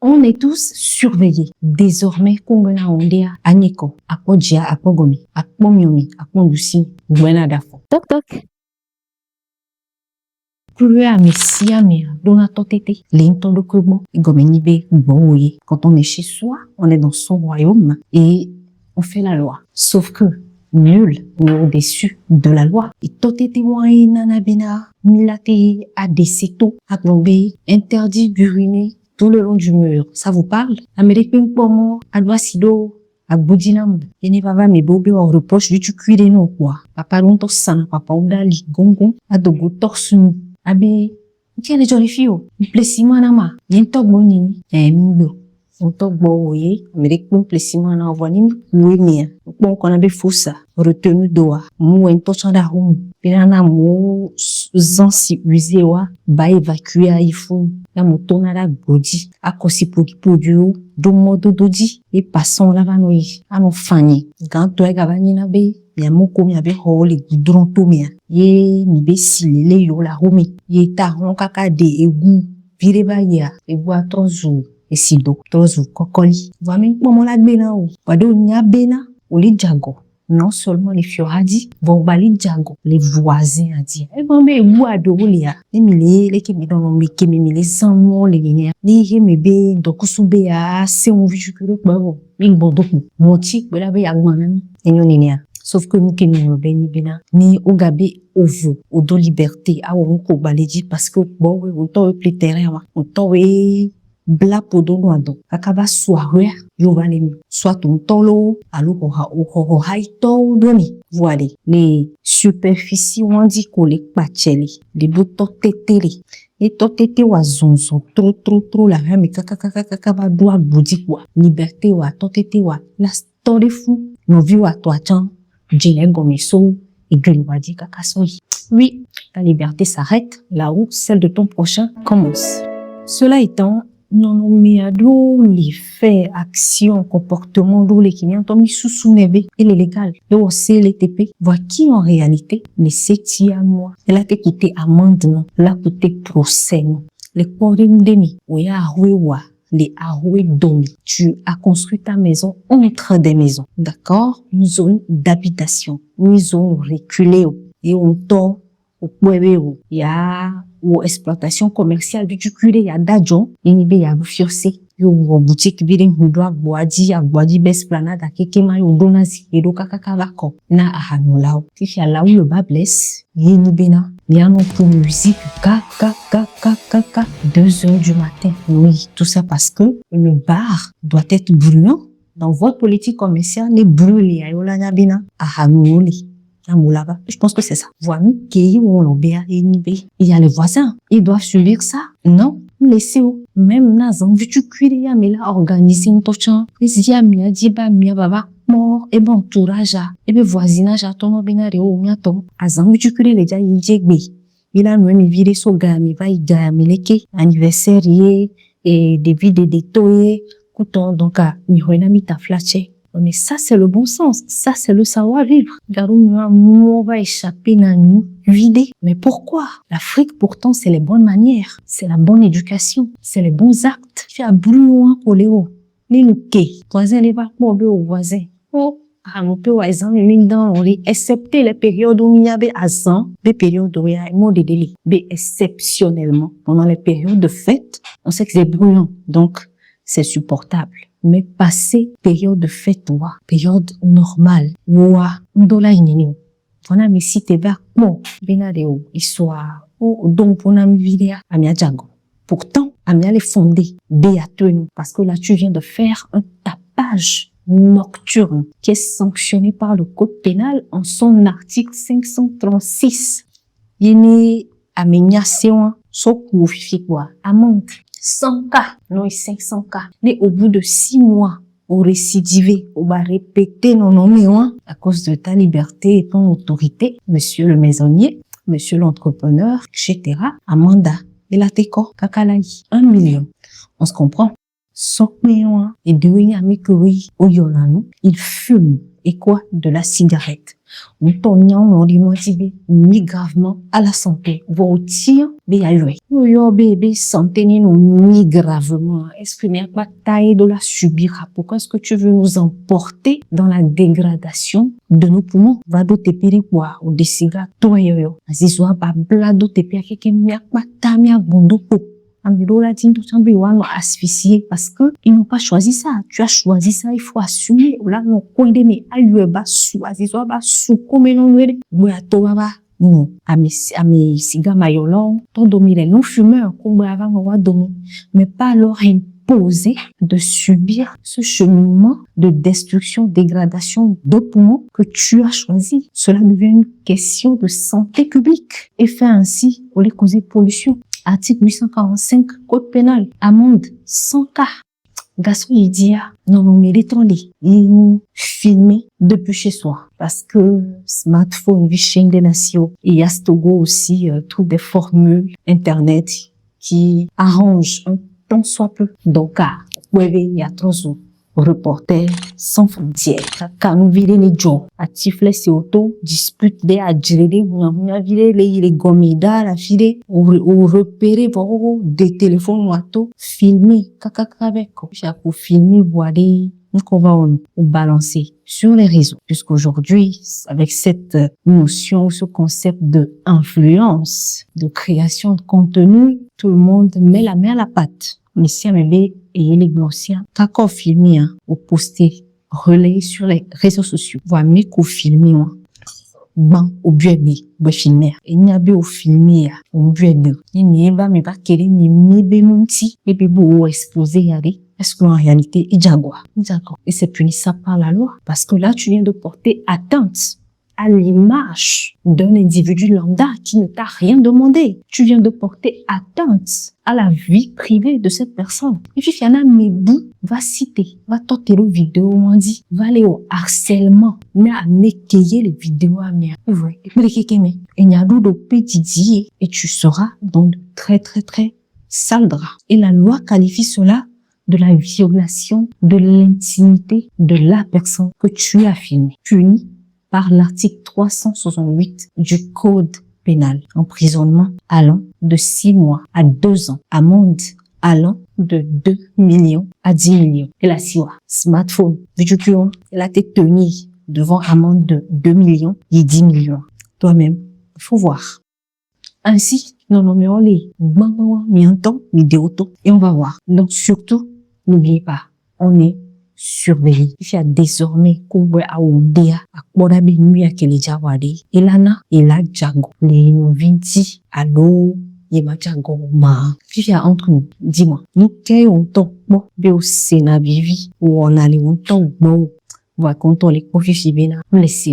On est tous surveillés. Désormais, Kongona Ondea, Anyeko, Akodjia, Akogomi, Akpomyomi, Akondusi, Gwenadafo. Toc toc. Plus à Messia, mais Dona Totete, l'Inton de Kubo, Gomenibe, Boye. Quand on est chez soi, on est dans son royaume et on fait la loi. Sauf que nul n'est au-dessus de la loi. Et Totete Wae Nanabena, Milate, Adeseto, Aglombe, interdit d'uriner tout le long du mur. Ça vous parle? Américain Pomo, Adwasido, Agbodinam, Yenevava me bobe on reproche du cuire non quoi. Papa longtemps sana, papa oudali, gongon, adogo torsun, abe, tiens les jolies filles, plessima nama, yentok bonini, mindo. On tok bo oye, Américain plessima na voini, ouénia. Bon, qu'on avait foussa, retenu doa, mou en tochanda hum, pinana mou, zansi usé wa, ba évacuer à ifou, la motona la godi, a kosi podio, do modo dodi, et passons la vanoi, à nos fani, ganto gavani na be, ya moko mi abe hole goudron to mia, ye mi be silele yo la romi, ye ta ron kaka de egu, vireba ya, egu a 3 jours. Et si do, 3 jours, kokoli. Voici comment la bena ou. Wado nya bena, ou les djago. Non seulement les fioradi, vont bali djago. Les voisins a dit. Eh ben, mais wado ou les les qui me donnent mes qui me les amours, les liens. Les me be, dokusube a, c'est on vit que le babo. Ils bon donc, moti, bela be yagman, et non linéa. Sauf que nous qui nous béni bena, ni au gabé au vous, au do liberté, à ou ko baledi parce que bon, on t'en plus terrain, on t'en bla podo no ado akaba soirée yo valemi soit ton tolo alo ho haito domi voilà les superficies on dit ko les pacheli les boto teteli et totete wa zonzo trop la même kaka ba doa budi quoi liberté wa totete wa la story fou no vi wa toi chan jene gomiso et gulwadi kaka soyi. Oui, la liberté s'arrête là où celle de ton prochain commence. Cela étant, non, mais les faits, actions, comportements, les qui n'ont pas mis sous neve et les légal. Et aussi les TP. Voit qui en réalité, les 7 à moi. Elle a coûté amende, non. Elle a coûté procès, non. Les corines demi. Oui, les aroués domi. Tu as construit ta maison entre des maisons. D'accord? Une zone d'habitation. Une zone reculée. Et on tord au poêle. Il y a ou exploitation commerciale du curé ya dajon yinibe ya bufiose yo wo boutique bire hudo agboadi besplanade akekema yo donazi edo kakaka bako na ahanolao tifi ala yo ba bless yinibe na miano pour musique 2 heures du matin. Oui, tout ça parce que le bar doit être bruyant. Dans votre politique commerciale, les brûlés ayola nyabina ahanoli. Je pense que c'est ça. Voilà, il y a les voisins. Ils doivent subir ça. Non, laissez-vous. Même nazan, vu tu cuire, mais là, organiser une tochan. Les yamia, diba, mia, baba, mort, et bon, entourage, et bien, voisinage, à ton obénare, ou miaton. Azan, vu tu cuire, les gens, il jégbe. Il a même viré son gars, il va, il gagne, leke, anniversaire, et des vides, des toés, couton, donc, il y a une ta flatché. Mais ça, c'est le bon sens. Ça, c'est le savoir-vivre. On va échapper dans nous, vider. Mais pourquoi? L'Afrique, pourtant, c'est les bonnes manières. C'est la bonne éducation. C'est les bons actes. Tu as brûlé pour les hauts. Les louquets. Voisin, les va pour aux voisins. Oh, on peut, excepté les périodes où il y avait azan, les périodes où il y a un mot de délit. Mais exceptionnellement, pendant les périodes de fête, on sait que c'est brûlant. Donc, c'est supportable. Mais passer période de fête, période normale, ndola inini. Pona mi site ba, bon, benadeo, histoire, donc pona mi vidéa, amia django. Pourtant, amia les fondé, béatenu, parce que là, tu viens de faire un tapage nocturne qui est sanctionné par le code pénal en son article 536. Yéné, amenia sewa, so koufifi quoi, amende. 100 cas, non 500 cas. Mais au bout de 6 mois, au récidivé, on va répéter non à cause de ta liberté et ton autorité, monsieur le maisonnier, monsieur l'entrepreneur, etc. Amanda, et la teco, kakalaï, 1 million. On se comprend? 5 millions, et 2 amis que oui, au yolano, il fume. et quoi? De la cigarette. On t'en ni gravement à la santé. Vos tirs, yo bébé, santé ni gravement. Est-ce que n'y a pas taille de la subir? Pourquoi est-ce que tu veux nous emporter dans la dégradation de nos poumons? Va do te piri quoi? Ou des cigares, toi yo. Azizwa ba blado te piri keke miak ba tamia bondo po. Asphyxié parce que ils n'ont pas choisi ça. Tu as choisi ça, il faut assumer. Là, non, condamné à l'UEBA, choisi, soit bas, sous, comme non, non, à mes cigares maillolons, ton domi les non-fumeurs, comme avant, on va dominer. Mais pas leur imposer de subir ce cheminement de destruction, dégradation de poumons que tu as choisi. Cela devient une question de santé publique et fait ainsi pour les causer pollution. Article 845, code pénal, amende 100K. Garçon, il dit, non, méritons-les. Il filmer depuis chez soi. Parce que smartphone, chaîne des nations. Et il y a Togo aussi, toutes des formules internet qui arrangent un tant soit peu. Donc, il y a trop de Reporters sans frontières. Quand nous vidons les gens, à tifler ces autos, dispute des adjérés, on a vidé les gommidas, la file, ou repérer des téléphones auto, filmer, avec, pour filmer, voir des, qu'on va balancer sur les réseaux. Puisqu'aujourd'hui, avec cette notion, ce concept de influence, de création de contenu, tout le monde met la main à la pâte. Mais si un bébé et les glossiens, quand filmé, ou posté, relayé sur les réseaux sociaux, voire mes co-filmé, au bébé, filmer. Et n'y a pas au filmer, au bébé. Il n'y a pas, mais pas qu'elle n'y a monti, et puis beau exposé, yari. Est-ce qu'en réalité, il jaguar? D'accord. Et c'est puni ça par la loi. Parce que là, tu viens de porter atteinte à l'image d'un individu lambda qui ne t'a rien demandé. Tu viens de porter atteinte à la vie privée de cette personne. Et puis, il y en a mes bouts, va citer, va tenter les vidéos, on dit, va aller au harcèlement, mais à m'écayer les vidéos à mère. Oui. Et il y a d'autres petits et tu seras dans de très, très, très sales draps. Et la loi qualifie cela de la violation de l'intimité de la personne que tu as filmée, puni par l'article 368 du Code pénal. Emprisonnement allant de 6 mois à 2 ans. Amende allant de 2 millions à 10 millions. Et la SIWA, smartphone, vidéo, elle a été tenue devant amende de 2 millions et 10 millions. Toi-même, il faut voir. Ainsi, nous nommerons les vidéos et on va voir. Donc surtout, n'oubliez pas, on est surveillé. Il y a désormais Koubwe Aoudea, Akbora Benui Akele Jawade, Elana, Ela Djago, les Vinti, Allo, Yema Djago, Ma. Puis il y a entre nous, dis-moi, nous qu'est on top, bon, béo Sénat Vivi, où on a les on top, bon, on va compter les profils, on laisse